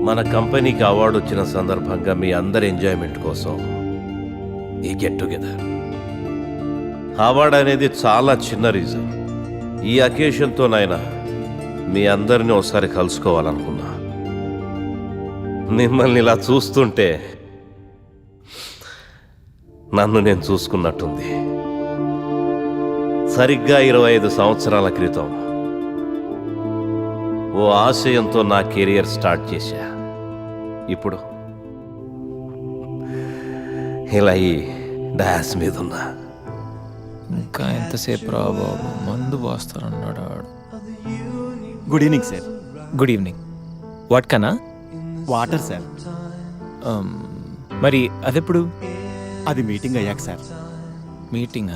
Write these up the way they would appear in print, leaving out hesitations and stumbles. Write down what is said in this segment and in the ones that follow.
మన కంపెనీకి అవార్డు వచ్చిన సందర్భంగా మీ అందరి ఎంజాయ్మెంట్ కోసం ఈ గెట్ టుగెదర్. అవార్డు అనేది చాలా చిన్న రీజన్. ఈ అకేషన్తోనైనా మీ అందరినీ ఒకసారి కలుసుకోవాలనుకున్నా. మిమ్మల్ని ఇలా చూస్తుంటే నన్ను నేను చూసుకున్నట్టుంది. సరిగ్గా 25 సంవత్సరాల క్రితం ఓ ఆశయంతో నా కెరియర్ స్టార్ట్ చేశా. ఇప్పుడు ఇలా ఈ డాస్ మీద ఉన్నా. ఇంకా ఎంతసేపు రా బాబు, మందు పోస్తారన్నాడు ఆడు. Good evening sir. Good evening. What కన్నా? Water sir. మరి అదెప్పుడు? అది మీటింగ్ అయ్యాక సార్. మీటింగ్?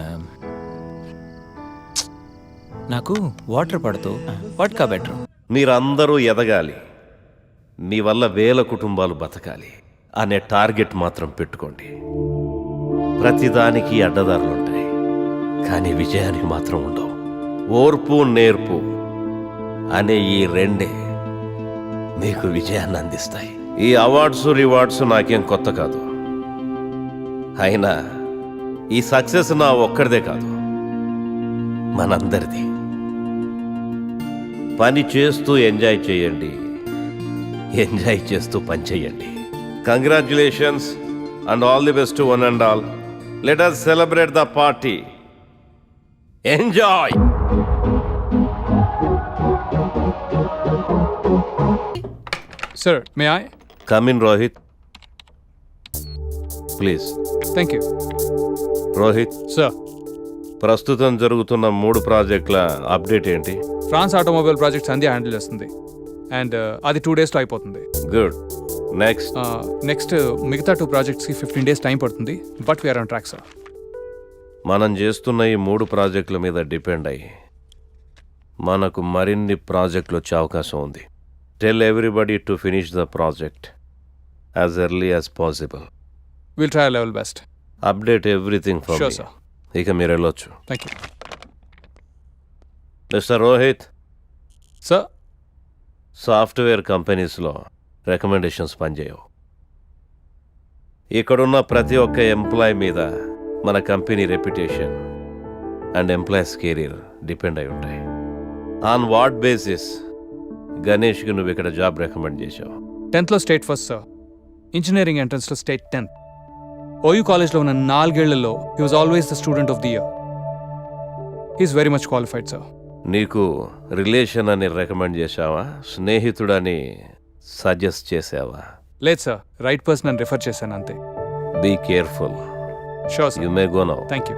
నాకు వాటర్ పడుతూ వాట్కా బెటర్. మీరందరూ ఎదగాలి, మీ వల్ల వేల కుటుంబాలు బతకాలి అనే టార్గెట్ మాత్రం పెట్టుకోండి. ప్రతిదానికి అడ్డదారులుంటాయి, కానీ విజయానికి మాత్రం ఉండవు. ఓర్పు నేర్పు అనే ఈ రెండే మీకు విజయాన్ని అందిస్తాయి. ఈ అవార్డ్స్ రివార్డ్స్ నాకేం కొత్త కాదు. అయినా ఈ సక్సెస్ నా ఒక్కడిదే కాదు, మనందరిది. పని చేస్తూ ఎంజాయ్ చేయండి, ఎంజాయ్ చేస్తూ పని చేయండి. Congratulations and all the best to one and all. Let us celebrate the party. Enjoy. Sir, may I? Come in Rohit, please. Thank you. Rohit, Sir, ప్రస్తుతం జరుగుతున్న 3 ప్రాజెక్టుల అప్డేట్ ఏంటి? France automobile project Sandhya handle చేస్తుంది and అది 2 daysలో అయిపోతుంది. గుడ్. నెక్స్ట్? నెక్స్ట్ మిగతా 2 ప్రాజెక్ట్స్కి 15 days టైం పడుతుంది, but we are on track sir. మనం చేస్తున్న ఈ 3 ప్రాజెక్టుల మీద డిపెండ్ అయ్యి మనకు మరిన్ని ప్రాజెక్టులు వచ్చే అవకాశం ఉంది. Tell everybody to finish the project as early as possible. Will try level best. Update everything for Sure, me. sir. ఇక మీరు వెళ్ళొచ్చు. Thank you. Mister Rohit, sir, software కంపెనీస్లో రికమెండేషన్స్ పనిచేయవు. ఇక్కడున్న ప్రతి ఒక్క ఎంప్లాయ్ మీద మన company reputation and employees career depend అయి ఉంటాయి. ఆన్ వాట్ బేసిస్ గణేష్కి నువ్వు ఇక్కడ జాబ్ రికమెండ్ చేశావు? 10th state first sir. Engineering ఎంట్రన్స్లో స్టేట్ 10th. ఓయూ కాలేజ్లో ఉన్న 4 ఏళ్లలో he was always the student of the year. He is very much qualified sir. నీకు రిలేషన్ అని రికమెండ్ చేశావా, స్నేహితుడని సజెస్ట్ చేసావా? లేదు సార్, రైట్ పర్సన్ అని రిఫర్ చేశాను అంతే. Be careful. Sure sir. You may go now. Thank you.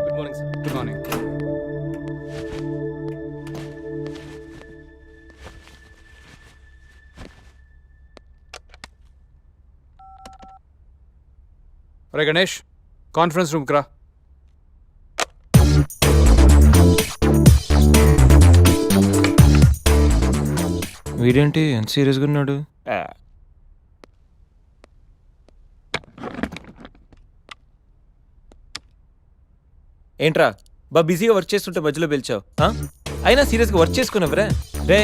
Good morning sir. Good morning. అరే గణేష్, కాన్ఫరెన్స్ రూమ్కి రా. వీడేంటి ఎంత సీరియస్గా ఉన్నాడు? ఏంట్రా బిజీగా వర్క్ చేస్తుంటే మధ్యలో పిలిచావు? అయినా సీరియస్గా వర్క్ చేసుకున్నావురా? రే,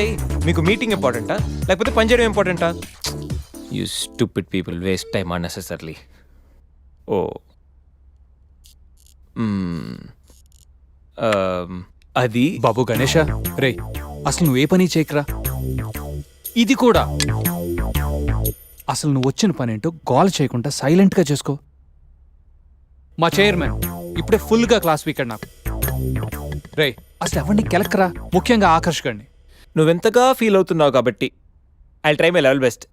మీకు మీటింగ్ ఇంపార్టెంటా లేకపోతే పని చేయడం ఇంపార్టెంటా? You stupid people waste time unnecessarily. ఓ అది బాబు గణేష, రే అసలు నువ్వు ఏ పని చేయకరా. ఇది కూడా అసలు నువ్వు వచ్చిన పని ఏంటో గోల్ చేయకుండా సైలెంట్గా చేసుకో. మా చైర్మన్ ఇప్పుడే ఫుల్గా క్లాస్ వీకెండ్ నాకు. రే అసలు ఎవరిని కెలక్కరా, ముఖ్యంగా ఆకర్షకండి. నువ్వెంతగా ఫీల్ అవుతున్నావు కాబట్టి I try my level best.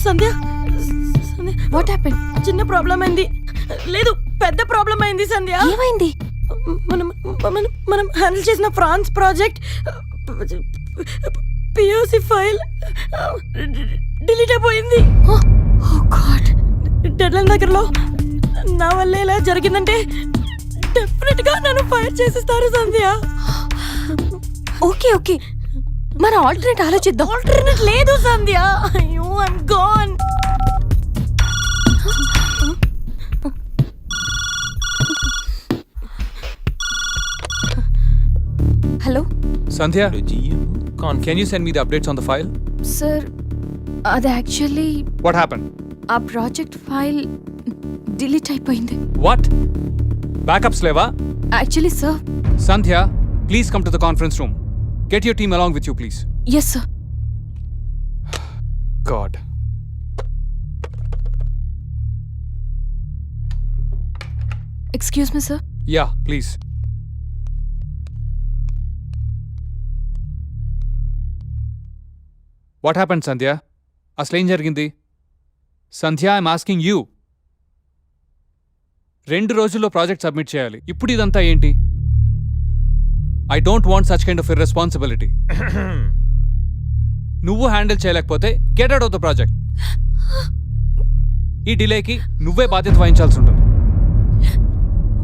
Sandhya, what happen? చిన్న ప్రాబ్లం అయింది. లేదు, పెద్ద ప్రాబ్లం అయింది సంధ్య. ఏమైంది? మనం మనం మనం హ్యాండిల్ చేసిన France project POC file delete అయిపోయింది. డెడ్లైన్ దగ్గరలో నా వల్ల ఇలా జరిగిందంటే డెఫినెట్ గా నన్ను ఫైర్ చేసేస్తారు సంధ్య. ఓకే ఓకే, మన ఆల్టర్నేట్ ఆలోచిద్దాం. ఆల్టర్నేట్ లేదు సంధ్య. అయ్యో, I'm gone. Sandhya, confidence can you send me the updates on the file? Sir అది యాక్చువల్లీ What happened? ఆ ప్రాజెక్ట్ ఫైల్ డిలీట్ అయిపోయింది. What? Backups leva? Actually sir. Sandhya, please come to the conference room. Get your team along with you, please. Yes sir. God. Excuse me sir. Yeah, please. What happened, Sandhya? అసలు ఏం జరిగింది? సంధ్య, I'm asking you. 2 రోజుల్లో project submit చేయాలి. ఇప్పుడు ఇదంతా ఏంటి? I don't want such kind of irresponsibility. నువ్వు handle చేయలేకపోతే get out of the project. ఈ డిలేకి నువ్వే బాధ్యత వహించాల్సి ఉంటుంది.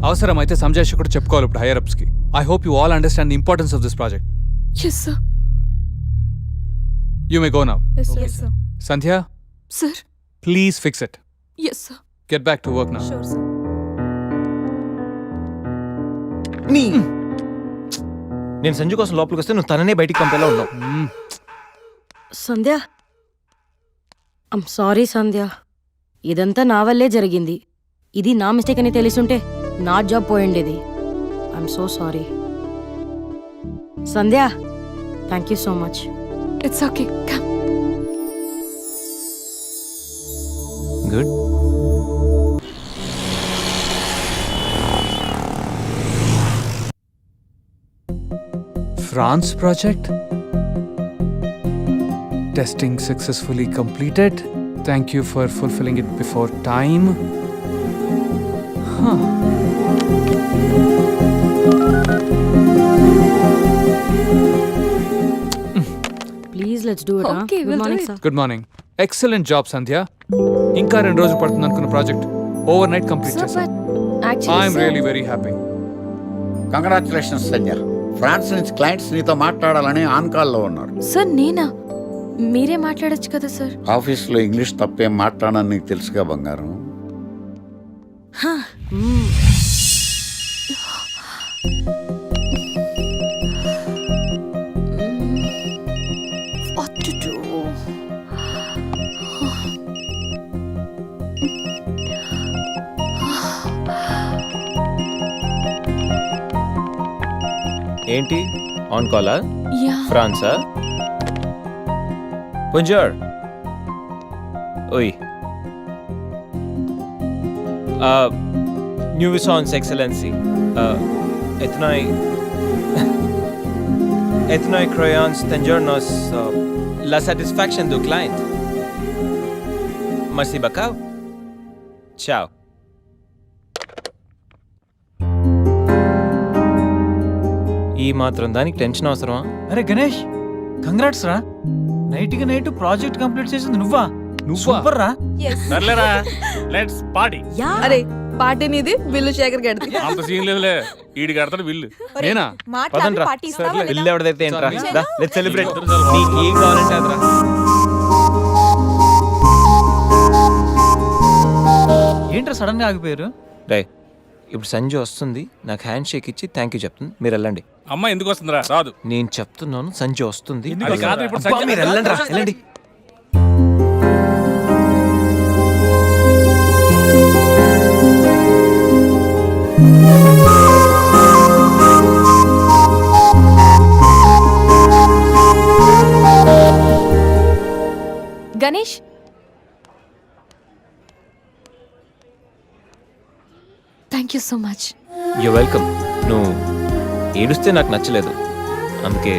అవసరమైతే సంజయ్ కూడా చెప్పుకోవాలి ఇప్పుడు హైయర్ అప్స్కి. I hope you all understand the importance of this project. Yes sir. You may go now. Yes sir. Sandhya, sir. Please fix it. Yes sir. Get back to work now. Sure sir. నేను సంజు కోసం లోపలికి వస్తే నువ్వు తననే బయటికి పంపేలా ఉన్నావు. సంధ్య, I'm sorry సంధ్య, ఇదంతా నా వల్లే జరిగింది. ఇది నా మిస్టేక్ అని తెలిసుంటే నా జాబ్ పోయిండేది. I'm so sorry Sandhya. Thank you so much. It's okay. Come. Good. France project? Testing successfully completed. Thank you for fulfilling it before time. Huh. Please let's do it. Okay, we'll good do morning it. Sir. Good morning. Excellent job, Sandhya. ఇంకా 2 రోజులు పడుతుంది అనుకున్న project overnight complete sir చేశాను. But actually I'm really very happy. Congratulations Sanjay. France నుంచి clients నీతో మాట్లాడాలని on కాల్లో ఉన్నారు. సార్ నేనా? మీరే మాట్లాడొచ్చు కదా సార్. ఆఫీస్లో ఇంగ్లీష్ తప్పేం మాట్లాడని నీకు తెలుసుగా బంగారం. What to do? ఏంటి ఆన్ కాలా? Yeah. ఫ్రాన్సా? Bonjour. Oui. New Visons Excellency. Ethnoi crayons tengernos la satisfaction du client. Merci beaucoup. Ciao. ఈ మాత్రం దానికి టెన్షన్ అవసరమా? అరే గణేష్, కంగ్రాట్స్ రా. నైట్ కి నైట్ ప్రాజెక్ట్ కంప్లీట్ చేసింది నువ్వా? సూపర్ రా. సర్లేరా, లెట్స్ పార్టీ. అరే పార్టీ నీది, బిల్లు శేఖర్ గడిది. అంత సీన్ లేదులే, ఈడి కడతాడు బిల్లు. నేనా? పదండ్రా. బిల్లు ఎవరిదైతే ఏంట్రా? Let's celebrate. ఇద్దరు చాలా నీకు ఏం కావాలంటే అదరా. ఏంట్రా సడన్ గా ఆగిపోయారు? రే, ఇప్పుడు సంజు వస్తుంది, నాకు హ్యాండ్ షేక్ ఇచ్చి థ్యాంక్ యూ చెప్తుంది, మీరు వెళ్ళండి. అమ్మ ఎందుకు వస్తుందిరా? రాదు. నేను చెప్తున్నాను, సంజు వస్తుంది. అది కాదు, ఇప్పుడు అబ్బా, సంజు- మీరు వెళ్ళండి రా, వెళ్ళండి. Ganesh, thank you so much. You welcome. నువ్వు ఏడుస్తే నాకు నచ్చలేదు, అందుకే